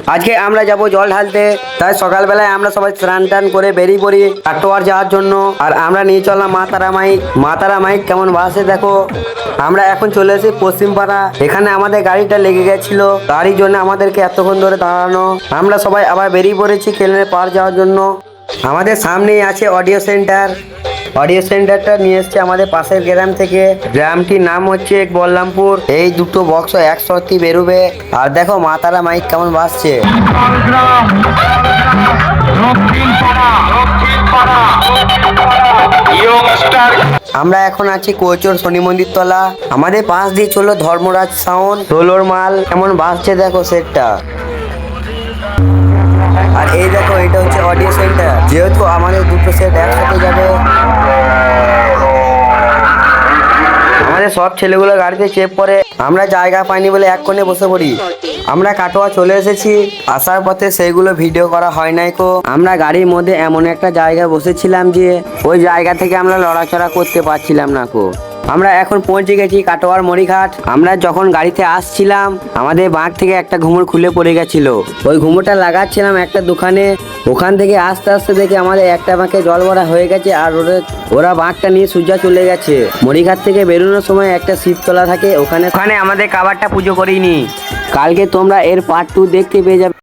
আজকে আমরা যাব জল ঢালতে, তাই সকালবেলায় আমরা সবাই স্নান টান করে বেরিয়ে পড়ি কাটোয়ার যাওয়ার জন্য। আর আমরা নিয়ে চললাম মা তারা মাইক কেমন বাসে দেখো। আমরা এখন চলে এসেছি পশ্চিমপাড়া। এখানে আমাদের গাড়িটা লেগে গেছিল, গাড়ির জন্য আমাদেরকে এতক্ষণ ধরে দাঁড়ানো। আমরা সবাই আবার বেরিয়ে পড়েছি কেলেনের পার যাওয়ার জন্য। আমাদের সামনেই আছে অডিও সেন্টারটা নিয়ে এসছে আমাদের পাশের গ্রাম থেকে। গ্রামটির নাম হচ্ছে বল্লামপুর। এই দুটো বক্স একসাথে বেরোবে। আর দেখো মা তারা মাইক কেমন বাজছে। আমরা এখন আছি কৈচর শনি মন্দির তলা। আমাদের পাশ দিয়ে চললো ধর্মরাজ সাউন্ড ষোলোর মাল কেমন বাজছে দেখো সেটটা। আর এই দেখো এটা হচ্ছে অডিও সেন্টার। যেহেতু আমাদের দুটো সেট একসাথে যাবে, আমাদের সব ছেলেগুলো গাড়িতে চেপ পরে। আমরা জায়গা পাইনি বলে এক কোণে বসে পড়ি। আমরা কাটোয়া চলে এসেছি। আসার পথে সেইগুলো ভিডিও করা হয় নাই কো। আমরা গাড়ির মধ্যে এমন একটা জায়গায় বসেছিলাম যে ওই জায়গা থেকে আমরা লড়াচড়া করতে পারছিলাম না কো। আমরা এখন পৌঁছে গেছি কাটোয়ার মরিঘাট। আমরা যখন গাড়িতে আসছিলাম আমাদের বাঁক থেকে একটা ঘুমুর খুলে পড়ে গেছিল। ওই ঘুমুরটা লাগাচ্ছিলাম একটা দোকানে। ওখান থেকে আস্তে আস্তে দেখে আমাদের একটা বাঁকে জল ভরা হয়ে গেছে। আর ওরা বাঁকটা নিয়ে সোজা চলে গেছে। মরিঘাট থেকে বেরোনোর সময় একটা শিবতলা থাকে, ওখানে আমাদের কাবারটা পুজো করিনি। কালকে তোমরা এর পার্ট 2 দেখতে পেয়ে যাবে।